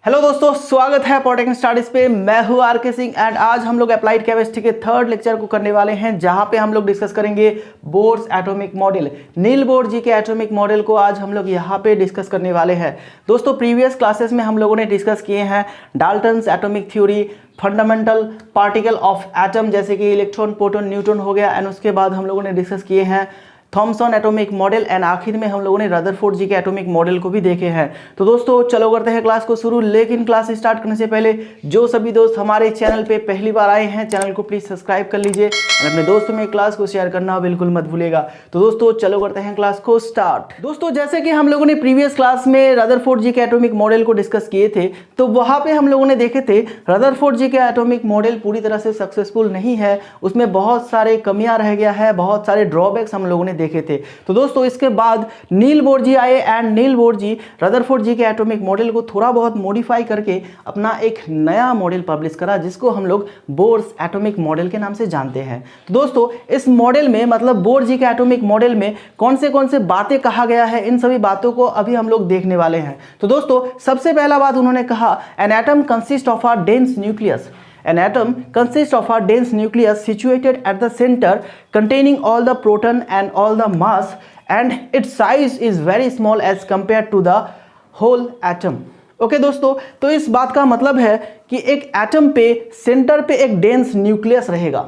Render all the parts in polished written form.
Hello दोस्तों, स्वागत है पॉलिटेक्निक स्टडीज पे। मैं हूं आर.के. सिंह एंड आज हम लोग अप्लाइड केमिस्ट्री के थर्ड लेक्चर को करने वाले हैं, जहां पे हम लोग डिस्कस करेंगे Bohr's atomic model. Niels Bohr ji के एटॉमिक मॉडल को आज हम लोग यहां पे डिस्कस करने वाले हैं। दोस्तों, प्रीवियस क्लासेस में हम लोगों ने डिस्कस किए हैं Dalton's atomic theory, fundamental particle of atom जैसे कि इलेक्ट्रॉन, प्रोटॉन, न्यूट्रॉन हो गया, एंड उसके बाद हम लोगों ने डिस्कस किए हैं थॉमसन एटॉमिक मॉडल, एंड आखिर में हम लोगों ने रदरफोर्ड जी के एटॉमिक मॉडल को भी देखे हैं। तो दोस्तों चलो करते हैं क्लास को शुरू। लेकिन क्लास स्टार्ट करने से पहले जो सभी दोस्त हमारे चैनल पे पहली बार आए हैं, चैनल को प्लीज सब्सक्राइब कर लीजिए और अपने दोस्तों में क्लास को शेयर करना बिल्कुल मत भूलिएगा। तो दोस्तों चलो करते हैं क्लास को स्टार्ट। दोस्तों, जैसे कि हम लोगों ने प्रीवियस क्लास में रदरफोर्ड जी के एटॉमिक मॉडल को डिस्कस किए थे, तो वहां पे हम लोगों ने देखे थे रदरफोर्ड जी के एटॉमिक मॉडल पूरी तरह से सक्सेसफुल नहीं है, उसमें बहुत सारे कमियां रह गया है, बहुत सारे ड्रॉबैक्स हम लोगों ने देखे थे। तो दोस्तों इसके बाद नील बोर जी आए and Niels Bohr ji Rutherford ji के एटॉमिक मॉडल को थोड़ा बहुत मॉडिफाई करके अपना एक नया मॉडल पब्लिश करा, जिसको हम लोग बोर्स एटॉमिक मॉडल के नाम से जानते हैं। तो दोस्तों इस मॉडल में, मतलब बोर जी के एटॉमिक मॉडल में कौन से बातें कहा गया है, इन सभी बातों को अभी हम लोग देखने वाले हैं। तो दोस्तों सबसे पहला बात उन्होंने कहा, an atom consist of a dense nucleus. An atom consists of a dense nucleus situated at the center containing all the proton and all the mass, and its size is very small as compared to the whole atom. Okay दोस्तों, तो इस बात का मतलब है कि एक atom पे सेंटर पे एक डेंस न्यूक्लियस रहेगा।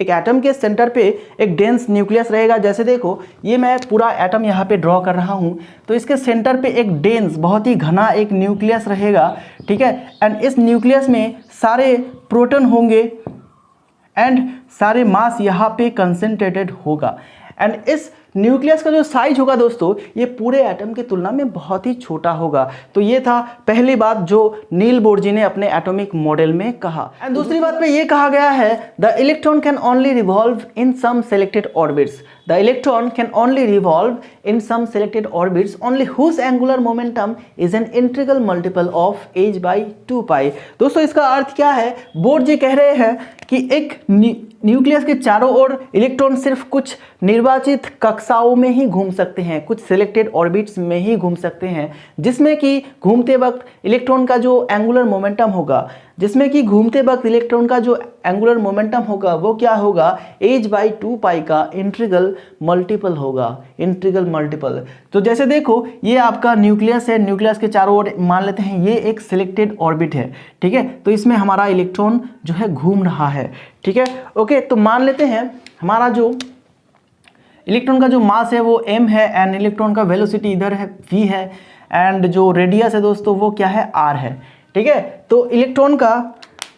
एक एटम के सेंटर पे एक डेंस न्यूक्लियस रहेगा। जैसे देखो, ये मैं पूरा एटम यहाँ पे ड्रॉ कर रहा हूँ, तो इसके सेंटर पे एक डेंस, बहुत ही घना एक न्यूक्लियस रहेगा, ठीक है। एंड इस न्यूक्लियस में सारे प्रोटॉन होंगे एंड सारे मास यहाँ पे कंसंट्रेटेड होगा। एंड इस न्यूक्लियस का जो साइज होगा दोस्तों, ये पूरे एटम की तुलना में बहुत ही छोटा होगा। तो ये था पहली बात जो नील बोर जी ने अपने एटॉमिक मॉडल में कहा। एंड दूसरी बात पे ये कहा गया है, the electron can only revolve in some selected orbits. The electron can only revolve in some selected orbits only whose angular momentum is an integral multiple of h by 2 pi। दोस्तों इसका अर्थ क्या है? बोर जी कह रहे हैं कि एक nucleus के चारों ओर इलेक्ट्रॉन सिर्फ कुछ निर्वाचित कक्षाओं में ही घूम सकते हैं, कुछ सिलेक्टेड ऑर्बिट्स में ही घूम सकते हैं, जिसमें कि घूमते वक्त इलेक्ट्रॉन का जो एंगुलर मोमेंटम होगा, वो क्या होगा? h by 2 पाई का इंटीग्रल मल्टीपल होगा, इंटीग्रल मल्टीपल। तो जैसे देखो, ये आपका न्यूक्लियस है, न्यूक्लियस के चारों ओर मान लेते हैं ये एक सिलेक्टेड ऑर्बिट है, ठीक है। तो इसमें हमारा इलेक्ट्रॉन जो है घूम रहा है, ठीक है। ओके, तो मान लेते हैं हमारा जो इलेक्ट्रॉन का जो मास है वो m है, एंड इलेक्ट्रॉन का वेलोसिटी इधर है v है, एंड जो रेडियस है दोस्तों वो क्या है? r है, ठीक है। तो इलेक्ट्रॉन का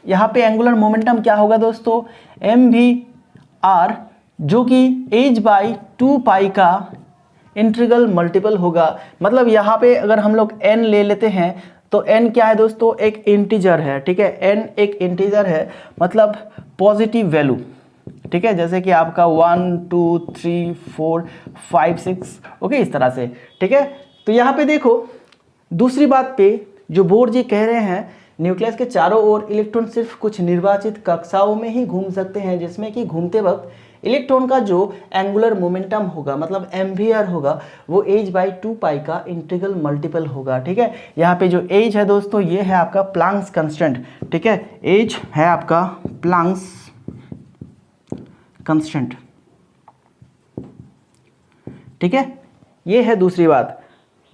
यहाँ पे एंगुलर मोमेंटम क्या होगा दोस्तों? mv/r, जो कि h बाई 2 पाई का इंटीग्रल मल्टीपल होगा। मतलब यहाँ पे अगर हम लोग n ले लेते हैं तो n क्या है दोस्तों? एक इंटीजर है, ठीक है। n एक इंटीजर है, मतलब पॉजिटिव वैल्यू, ठीक है। जैसे कि आपका 1 2 3 4 5 6, ओके, इस तरह से, ठीक है। तो यहाँ पे देखो, दूसरी बात पे जो बोर जी कह रहे हैं, न्यूक्लियस के चारों ओर इलेक्ट्रॉन सिर्फ कुछ निर्वाचित कक्षाओं में ही घूम सकते हैं, जिसमें कि घूमते वक्त इलेक्ट्रॉन का जो एंगुलर मोमेंटम होगा, मतलब mvr होगा, वो h बाई 2 पाई का इंटीग्रल मल्टीपल होगा, ठीक है। यहाँ पे जो h है दोस्तों, ये है आपका प्लांक्स कंस्टेंट, ठीक है। h है आपका प्लांक्स कंस्टेंट, ठीक है। ये है दूसरी बात।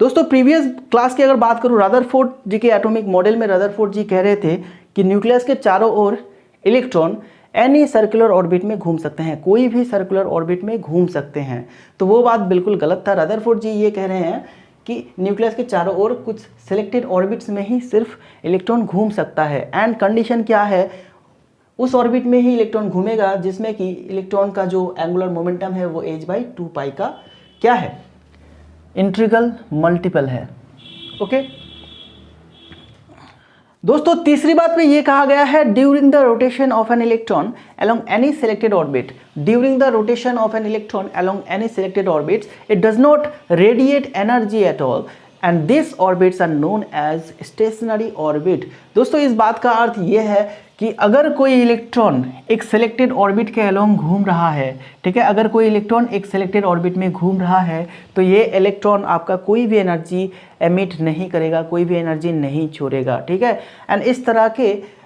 दोस्तों प्रीवियस क्लास की अगर बात करूं, रदरफोर्ड जी के एटॉमिक मॉडल में रदरफोर्ड जी कह रहे थे कि न्यूक्लियस के चारों ओर इलेक्ट्रॉन एनी सर्कुलर ऑर्बिट में घूम सकते हैं, कोई भी सर्कुलर ऑर्बिट में घूम सकते हैं। तो वो बात बिल्कुल गलत था। रदरफोर्ड जी ये कह रहे हैं कि न्यूक्लियस के चारों ओर कुछ सिलेक्टेड ऑर्बिट्स में ही सिर्फ इलेक्ट्रॉन घूम सकता है, एंड कंडीशन क्या है? उस ऑर्बिट में ही इलेक्ट्रॉन घूमेगा जिसमें कि इलेक्ट्रॉन का जो एंगुलर मोमेंटम है वो h बाई 2 पाई का क्या है? इंटीग्रल मल्टीपल है, ओके। दोस्तों तीसरी बात में ये कहा गया है, during the rotation of an electron along any selected orbit, during the rotation of an electron along any selected orbit, it does not radiate energy at all and these orbits are known as stationary orbit। दोस्तों इस बात का अर्थ ये है कि अगर कोई electron एक सिलेक्टेड ऑर्बिट के अलोंग घूम रहा है, ठीक है, अगर कोई इलेक्ट्रॉन एक सिलेक्टेड ऑर्बिट में घूम रहा है तो ये इलेक्ट्रॉन आपका कोई भी एनर्जी एमिट नहीं करेगा, कोई भी एनर्जी नहीं छोड़ेगा, ठीक है। एंड इस तरह के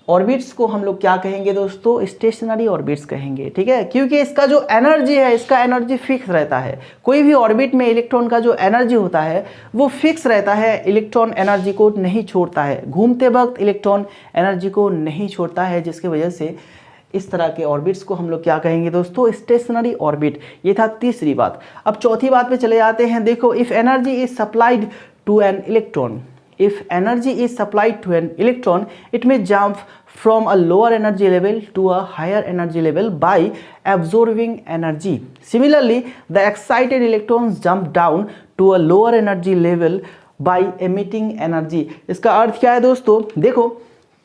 ऑर्बिट्स को हम लोग क्या कहेंगे दोस्तों, स्टेशनरी ऑर्बिट्स कहेंगे, ठीक है, क्योंकि इसका जो एनर्जी है, इसका एनर्जी फिक्स रहता है। कोई भी ऑर्बिट में इलेक्ट्रॉन का जो एनर्जी होता है वो फिक्स रहता है, इलेक्ट्रॉन एनर्जी को नहीं छोड़ता है, घूमते वक्त इलेक्ट्रॉन एनर्जी को नहीं छोड़ता है, जिसकी वजह से इस तरह के ऑर्बिट्स को हम लोग क्या कहेंगे दोस्तों, स्टेशनरी ऑर्बिट। ये था तीसरी बात। अब चौथी बात पे चले जाते हैं। देखो, if energy is supplied to an electron, if energy is supplied to an electron, it may jump from a lower energy level to a higher energy level by absorbing energy. Similarly, the excited electrons jump down to a lower energy level by emitting energy. इसका अर्थ क्या है दोस्तों, देखो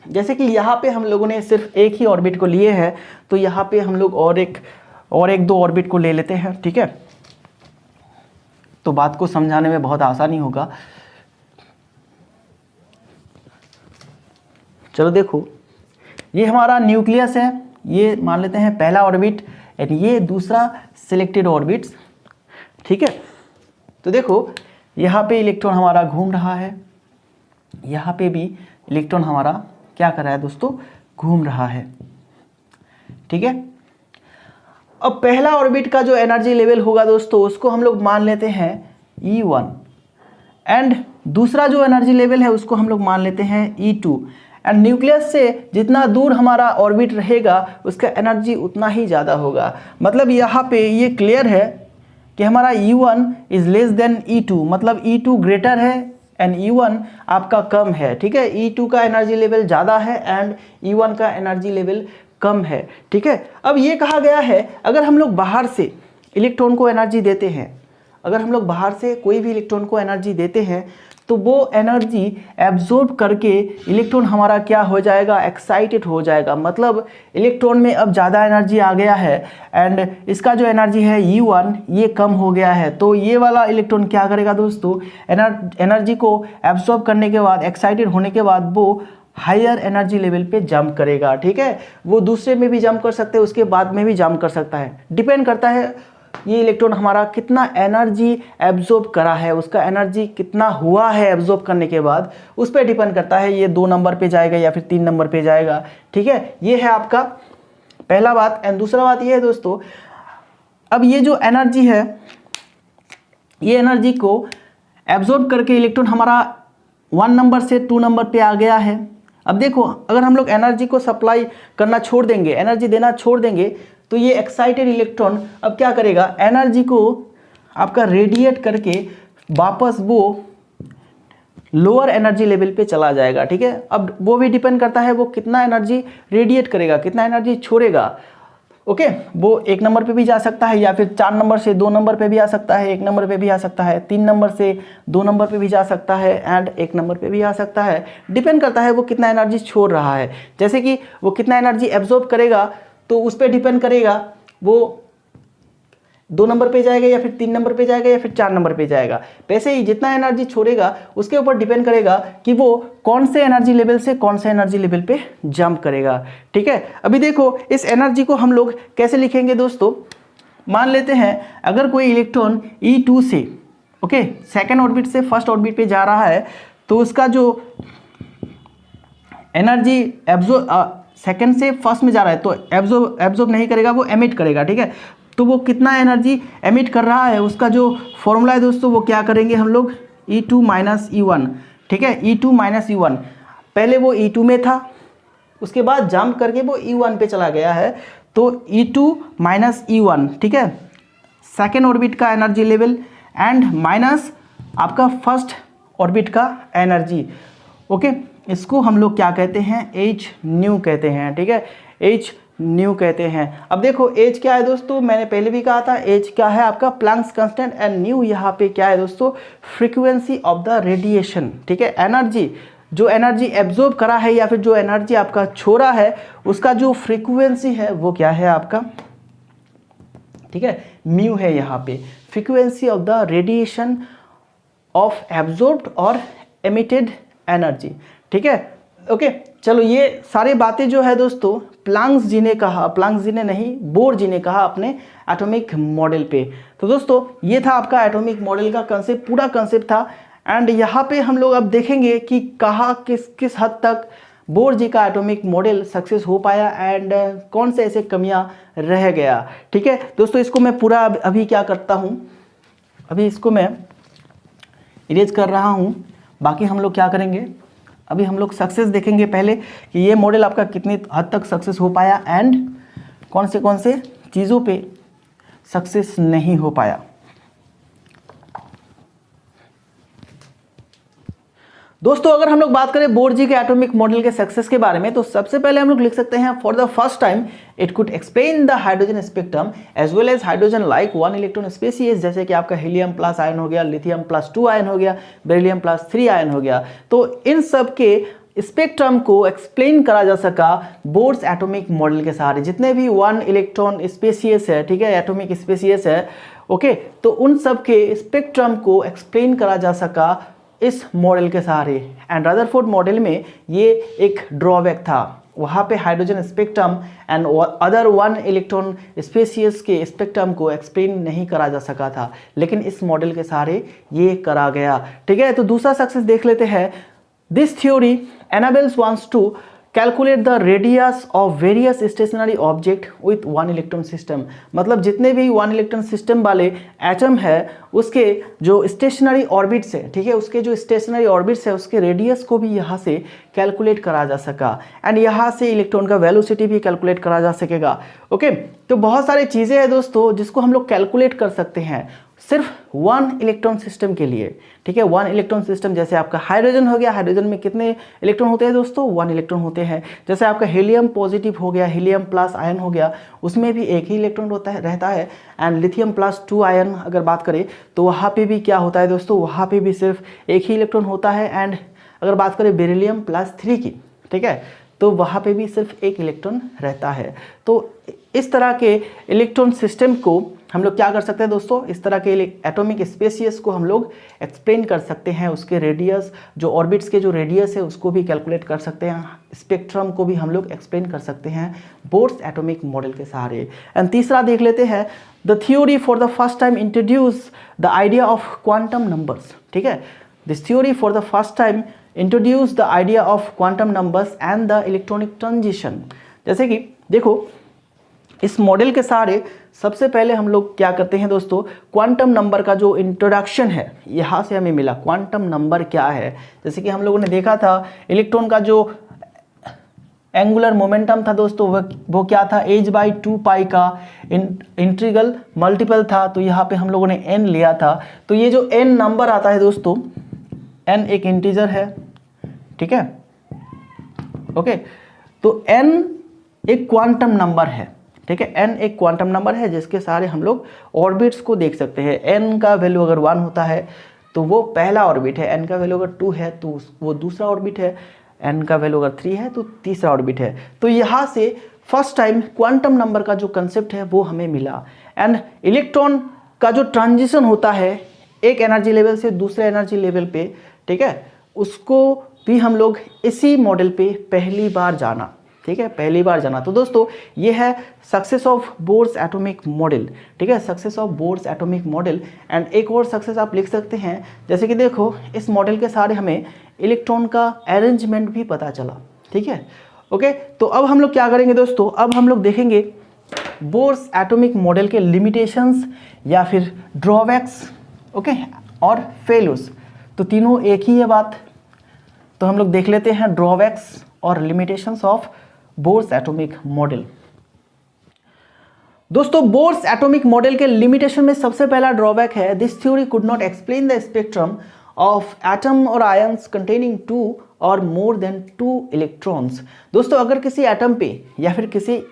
जैसे कि यहाँ पे हम लोगों ने सिर्फ एक ही ऑर्बिट को लिए हैं, तो यहाँ पे हम लोग और एक दो ऑर्बिट को ले लेते हैं, ठीक है, तो बात को समझाने में बहुत आसानी होगा। चलो देखो, ये हमारा न्यूक्लियस है, ये मान लेते हैं पहला ऑर्बिट, एंड ये दूसरा सिलेक्टेड ऑर्बिट्स, ठीक है। तो देखो यहाँ पे इलेक्ट्रॉन हमारा घूम रहा है, यहाँ पे भी इलेक्ट्रॉन हमारा क्या कर रहा है दोस्तों, घूम रहा है, ठीक है। अब पहला ऑर्बिट का जो एनर्जी लेवल होगा दोस्तों, उसको हम लोग मान लेते हैं E1, एंड दूसरा जो एनर्जी लेवल है उसको हम लोग मान लेते हैं E2। एंड न्यूक्लियस से जितना दूर हमारा ऑर्बिट रहेगा उसका एनर्जी उतना ही ज़्यादा होगा। मतलब यहाँ पे ये क्लियर है कि हमारा E1 is less than E2, मतलब E2 ग्रेटर है एंड E1 आपका कम है, ठीक है। E2 का एनर्जी लेवल ज़्यादा है एंड E1 का एनर्जी लेवल कम है, ठीक है। अब ये कहा गया है, अगर हम लोग बाहर से इलेक्ट्रॉन को एनर्जी देते हैं, अगर हम लोग बाहर से कोई भी इलेक्ट्रॉन को एनर्जी देते हैं तो वो एनर्जी एब्जॉर्ब करके इलेक्ट्रॉन हमारा क्या हो जाएगा, एक्साइटेड हो जाएगा। मतलब इलेक्ट्रॉन में अब ज़्यादा एनर्जी आ गया है एंड इसका जो एनर्जी है E1 ये कम हो गया है, तो ये वाला इलेक्ट्रॉन क्या करेगा दोस्तों, एनर्जी को एब्जॉर्ब करने के बाद, एक्साइटेड होने के बाद वो हायर एनर्जी लेवल पे जंप करेगा, ठीक है। वो दूसरे में भी जंप कर सकते हैं, उसके बाद में भी जंप कर सकता है, डिपेंड करता है ये इलेक्ट्रॉन हमारा कितना एनर्जी एब्जॉर्ब करा है, उसका एनर्जी कितना हुआ है एब्जॉर्ब करने के बाद, उस पर डिपेंड करता है ये 2 नंबर पे जाएगा या फिर 3 नंबर पे जाएगा, ठीक है। ये है आपका पहला बात। एंड दूसरा बात ये है दोस्तों, अब ये जो एनर्जी है, ये एनर्जी को एब्जॉर्ब करके इलेक्ट्रॉन हमारा 1 नंबर से 2 नंबर पे आ गया है। अब देखो, अगर हम लोग एनर्जी को सप्लाई करना छोड़ देंगे, एनर्जी देना छोड़ देंगे, तो ये एक्साइटेड इलेक्ट्रॉन अब क्या करेगा, एनर्जी को आपका रेडिएट करके वापस वो लोअर एनर्जी लेवल पे चला जाएगा, ठीक है। अब वो भी डिपेंड करता है वो कितना एनर्जी रेडिएट करेगा, कितना एनर्जी छोड़ेगा, ओके। वो 1 नंबर पे भी जा सकता है या फिर 4 नंबर से 2 नंबर पे भी आ सकता है, 1 नंबर पे भी आ सकता है, 3 नंबर से 2 नंबर पे भी जा सकता है एंड 1 नंबर पे भी आ सकता है। डिपेंड करता है वो कितना एनर्जी छोड़ रहा है, जैसे कि वो कितना एनर्जी एब्जॉर्ब करेगा तो उस पर डिपेंड करेगा वो 2 नंबर पे जाएगा या फिर 3 नंबर पे जाएगा या फिर 4 नंबर पे जाएगा। वैसे ही जितना एनर्जी छोड़ेगा उसके ऊपर डिपेंड करेगा कि वो कौन से एनर्जी लेवल से कौन से एनर्जी लेवल पे जंप करेगा, ठीक है। अभी देखो, इस एनर्जी को हम लोग कैसे लिखेंगे दोस्तों, मान लेते हैं अगर कोई इलेक्ट्रॉन E2 से, ओके, सेकेंड ऑर्बिट से फर्स्ट ऑर्बिट पे जा रहा है, तो उसका जो एनर्जी सेकेंड से फर्स्ट में जा रहा है तो एब्जॉर्ब नहीं करेगा, वो एमिट करेगा, ठीक है। तो वो कितना एनर्जी एमिट कर रहा है, उसका जो फॉर्मूला है दोस्तों, वो क्या करेंगे हम लोग, E2 माइनस E1, ठीक है। E2 माइनस E1, पहले वो E2 में था, उसके बाद जंप करके वो E1 पे चला गया है, तो E2 माइनस E1, ठीक है, सेकेंड ऑर्बिट का एनर्जी लेवल एंड माइनस आपका फर्स्ट ऑर्बिट का एनर्जी, ओके। इसको हम लोग क्या कहते हैं, H न्यू कहते हैं, ठीक है, H न्यू कहते हैं। अब देखो H क्या है दोस्तों, मैंने पहले भी कहा था, H क्या है आपका प्लैंक्स कांस्टेंट, एंड न्यू यहाँ पे क्या है दोस्तों, फ्रीक्वेंसी ऑफ द रेडिएशन, ठीक है। एनर्जी, जो एनर्जी एब्जॉर्ब करा है या फिर जो एनर्जी आपका छोड़ा है, उसका जो फ्रीक्वेंसी है वो क्या है आपका, ठीक है, म्यू है यहाँ पे, frequency of the radiation of absorbed और एमिटेड एनर्जी, ठीक है। ओके चलो, ये सारी बातें जो है दोस्तों प्लांक्स जी ने कहा, प्लांक्स जी ने नहीं, बोर जी ने कहा अपने एटॉमिक मॉडल पे। तो दोस्तों ये था आपका एटॉमिक मॉडल का कंसेप्ट, पूरा कंसेप्ट था। एंड यहाँ पे हम लोग अब देखेंगे कि कहाँ किस हद तक बोर जी का एटॉमिक मॉडल सक्सेस हो पाया एंड कौन से ऐसे कमियां रह गया। ठीक है दोस्तों, इसको मैं पूरा अभी क्या करता हूँ, अभी इसको मैं इरेज कर रहा हूँ। बाकी हम लोग क्या करेंगे, अभी हम लोग सक्सेस देखेंगे पहले कि ये मॉडल आपका कितनी हद तक सक्सेस हो पाया एंड कौन से चीज़ों पे सक्सेस नहीं हो पाया। दोस्तों अगर हम लोग बात करें बोर जी के एटॉमिक मॉडल के सक्सेस के बारे में, तो सबसे पहले हम लोग लिख सकते हैं for the first time it could explain the hydrogen spectrum as well as hydrogen like one electron species, जैसे कि आपका हीलियम प्लस आयन हो गया, लिथियम प्लस 2 आयन हो गया, बेरिलियम प्लस 3 आयन हो गया। तो इन सब के स्पेक्ट्रम को एक्सप्लेन करा जा सका बोर्स एटॉमिक मॉडल के सहारे। जितने भी वन इलेक्ट्रॉन स्पेसीज है, ठीक है, एटॉमिक स्पेसीज है, ओके, तो उन सब के स्पेक्ट्रम को एक्सप्लेन करा जा सका इस मॉडल के सहारे। एंड रदरफोर्ड मॉडल में ये एक ड्रॉबैक था, वहाँ पे hydrogen spectrum and other one electron species के स्पेक्ट्रम को एक्सप्लेन नहीं करा जा सका था, लेकिन इस मॉडल के सहारे ये करा गया। ठीक है, तो दूसरा सक्सेस देख लेते हैं। This theory enables ones to calculate the radius of various stationary object with one electron system. मतलब जितने भी वन इलेक्ट्रॉन सिस्टम वाले एटम है उसके जो स्टेशनरी ऑर्बिट्स है, ठीक है, उसके जो स्टेशनरी ऑर्बिट्स है उसके रेडियस को भी यहाँ से कैलकुलेट करा जा सका एंड यहाँ से इलेक्ट्रॉन का वेलोसिटी भी कैलकुलेट करा जा सकेगा। ओके, तो बहुत सारी चीज़ें हैं दोस्तों जिसको हम लोग कैलकुलेट कर सकते हैं सिर्फ वन इलेक्ट्रॉन सिस्टम के लिए। ठीक है, वन इलेक्ट्रॉन सिस्टम, जैसे आपका हाइड्रोजन हो गया, हाइड्रोजन में कितने इलेक्ट्रॉन होते हैं दोस्तों, वन इलेक्ट्रॉन होते हैं। जैसे आपका हीलियम पॉजिटिव हो गया, हीलियम प्लस आयन हो गया, उसमें भी एक ही इलेक्ट्रॉन रहता है। एंड लिथियम प्लस 2 आयन अगर बात करें तो वहाँ पे भी क्या होता है दोस्तों, वहाँ पे भी सिर्फ एक ही इलेक्ट्रॉन होता है। एंड अगर बात करें बेरिलियम प्लस 3 की, ठीक है, तो वहाँ पे भी सिर्फ एक इलेक्ट्रॉन रहता है। तो इस तरह के इलेक्ट्रॉन सिस्टम को हम लोग क्या कर सकते हैं दोस्तों, इस तरह के एटॉमिक स्पेसीज को हम लोग एक्सप्लेन कर सकते हैं, उसके रेडियस, जो ऑर्बिट्स के जो रेडियस है उसको भी कैलकुलेट कर सकते हैं, स्पेक्ट्रम को भी हम लोग एक्सप्लेन कर सकते हैं बोर्स एटॉमिक मॉडल के सहारे। एंड तीसरा देख लेते हैं, the theory for the first time introduce the idea of quantum numbers. ठीक है, this theory for the first time introduce the idea of quantum numbers and the electronic transition. जैसे कि देखो इस मॉडल के सहारे सबसे पहले हम लोग क्या करते हैं दोस्तों, क्वांटम नंबर का जो इंट्रोडक्शन है यहाँ से हमें मिला। क्वांटम नंबर क्या है, जैसे कि हम लोगों ने देखा था इलेक्ट्रॉन का जो एंगुलर मोमेंटम था दोस्तों वो क्या था, h/2π का इंटीग्रल मल्टीपल था। तो यहाँ पे हम लोगों ने n लिया था। तो ये जो n नंबर आता है दोस्तों, n एक इंटीजर है, ठीक है, ओके, तो n एक क्वांटम नंबर है। ठीक है, n एक क्वांटम नंबर है जिसके सहारे हम लोग ऑर्बिट्स को देख सकते हैं। n का वैल्यू अगर 1 होता है तो वो पहला ऑर्बिट है, n का वैल्यू अगर 2 है तो वो दूसरा ऑर्बिट है, n का वैल्यू अगर 3 है तो तीसरा ऑर्बिट है। तो यहाँ से फर्स्ट टाइम क्वांटम नंबर का जो कंसेप्ट है वो हमें मिला। एंड इलेक्ट्रॉन का जो ट्रांजिशन होता है एक एनर्जी लेवल से दूसरे एनर्जी लेवल पे, ठीक है, उसको भी हम लोग इसी मॉडल पे पहली बार जाना। ठीक है, पहली बार जाना। तो दोस्तों ये है success of bourse atomic model. ठीक है, success of bourse atomic model. And एक और सक्सेस आप लिख सकते हैं, जैसे कि देखो इस मॉडल के सहारे हमें इलेक्ट्रॉन का अरेंजमेंट भी पता चला। ठीक है, ओके, तो अब हम लोग क्या करेंगे दोस्तों, अब हम लोग देखेंगे बोर्स एटॉमिक मॉडल के लिमिटेशंस या फिर ड्रॉबैक्स, ओके, और फेल्यूर्स। तो तीनों एक ही है बात। तो हम लोग देख लेते हैं ड्रॉबैक्स और limitations of bourse atomic model. दोस्तों बोर्स एटॉमिक मॉडल के लिमिटेशन में सबसे पहला ड्रॉबैक है, this theory could not explain the spectrum of atom और आयंस कंटेनिंग 2 और मोर देन 2 इलेक्ट्रॉन्स। दोस्तों अगर किसी एटम पे या फिर किसी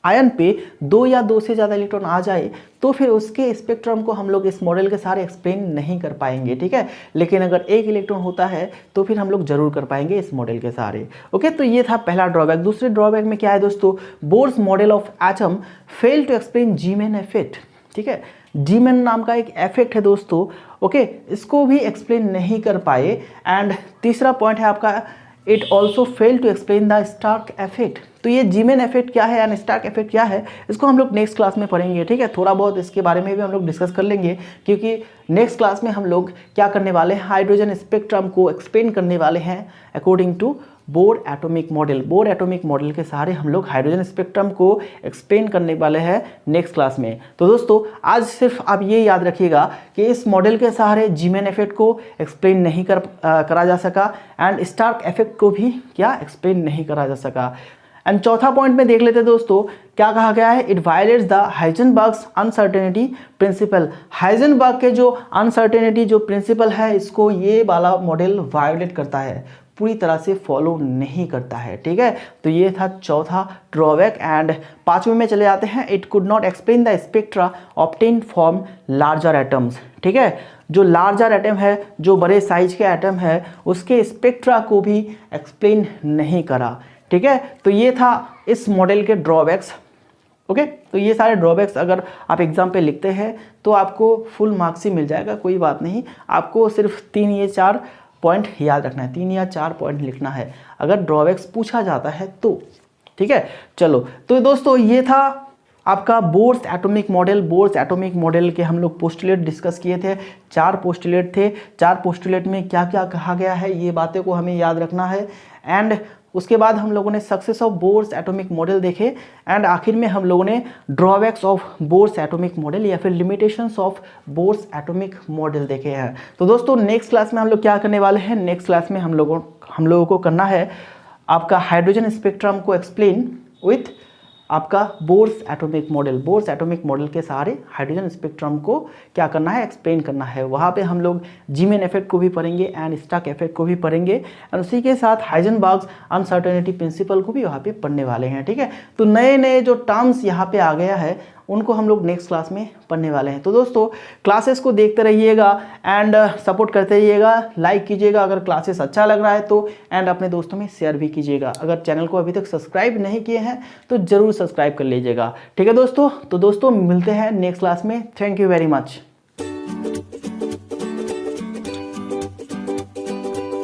आयन पे 2 या 2 से ज़्यादा इलेक्ट्रॉन आ जाए तो फिर उसके स्पेक्ट्रम को हम लोग इस मॉडल के सारे एक्सप्लेन नहीं कर पाएंगे। ठीक है, लेकिन अगर एक इलेक्ट्रॉन होता है तो फिर हम लोग जरूर कर पाएंगे इस मॉडल के सारे। ओके, तो ये था पहला ड्रॉबैक। दूसरे ड्रॉबैक में क्या है दोस्तों, Bohr's model of atom fail to explain Zeeman effect. ठीक है, जीमैन नाम का एक इफेक्ट है दोस्तों, ओके, इसको भी एक्सप्लेन नहीं कर पाए। एंड तीसरा पॉइंट है आपका it also fail to explain the Stark effect. तो ये जीमेन इफेक्ट क्या है एंड स्टार्क इफेक्ट क्या है, इसको हम लोग नेक्स्ट क्लास में पढ़ेंगे, ठीक है। थोड़ा बहुत इसके बारे में भी हम लोग डिस्कस कर लेंगे, क्योंकि नेक्स्ट क्लास में हम लोग क्या करने वाले हैं, हाइड्रोजन स्पेक्ट्रम को एक्सप्लेन करने वाले हैं according to Bohr atomic model. Bohr atomic model के सहारे हम लोग हाइड्रोजन स्पेक्ट्रम को एक्सप्लेन करने वाले हैं नेक्स्ट क्लास में। तो दोस्तों आज सिर्फ आप ये याद रखिएगा कि इस मॉडल के सहारे जीमेन इफेक्ट को एक्सप्लेन नहीं करा जा सका एंड स्टार्क इफेक्ट को भी क्या एक्सप्लेन नहीं करा जा सका। एंड चौथा पॉइंट में देख लेते हैं दोस्तों, क्या कहा गया है, it violates the Heisenberg's uncertainty principle. Heisenberg के जो अनसर्टेनिटी जो प्रिंसिपल है, इसको ये वाला मॉडल वायोलेट करता है, पूरी तरह से फॉलो नहीं करता है, ठीक है। तो ये था चौथा ड्रॉबैक। एंड पांचवें में चले जाते हैं, it could not explain the spectra obtain from larger atoms, ठीक है। जो लार्जर एटम है, जो बड़े साइज के एटम है, उसके स्पेक्ट्रा को भी एक्सप्लेन नहीं करा, ठीक है। तो ये था इस मॉडल के ड्रॉबैक्स, ओके। तो ये सारे ड्रॉबैक्स अगर आप एग्जाम पे लिखते हैं तो आपको फुल मार्क्स ही मिल जाएगा, कोई बात नहीं। आपको सिर्फ 3 या 4 पॉइंट याद रखना है, 3 या 4 पॉइंट लिखना है अगर ड्रॉबैक्स पूछा जाता है तो, ठीक है। चलो तो दोस्तों ये था आपका bourse atomic model. Bourse atomic model के हम लोग पोस्टुलेट डिस्कस किए थे, 4 पोस्टुलेट थे। 4 पोस्टुलेट में क्या क्या कहा गया है, ये बातें को हमें याद रखना है। एंड उसके बाद हम लोगों ने success of bourse atomic model देखे एंड आखिर में हम लोगों ने drawbacks of bourse atomic model या फिर limitations of bourse atomic model देखे हैं। तो दोस्तों नेक्स्ट क्लास में हम लोग क्या करने वाले हैं, नेक्स्ट क्लास में हम लोगों को करना है आपका हाइड्रोजन स्पेक्ट्रम को एक्सप्लेन विथ आपका bourse atomic model. Bourse atomic model के सहारे हाइड्रोजन स्पेक्ट्रम को क्या करना है, एक्सप्लेन करना है। वहाँ पे हम लोग जीमेन इफेक्ट को भी पढ़ेंगे एंड स्टार्क इफेक्ट को भी पढ़ेंगे एंड उसी के साथ हाइजेनबर्ग्स अनसर्टेनिटी प्रिंसिपल को भी वहाँ पे पढ़ने वाले हैं, ठीक है। तो नए नए जो टर्म्स यहाँ पे आ गया है उनको हम लोग नेक्स्ट क्लास में पढ़ने वाले हैं। तो दोस्तों क्लासेस को देखते रहिएगा एंड सपोर्ट करते रहिएगा, लाइक कीजिएगा अगर क्लासेस अच्छा लग रहा है तो, एंड अपने दोस्तों में शेयर भी कीजिएगा। अगर चैनल को अभी तक सब्सक्राइब नहीं किए हैं तो जरूर सब्सक्राइब कर लीजिएगा, ठीक है दोस्तों। तो दोस्तों मिलते हैं नेक्स्ट क्लास में। Thank you very much.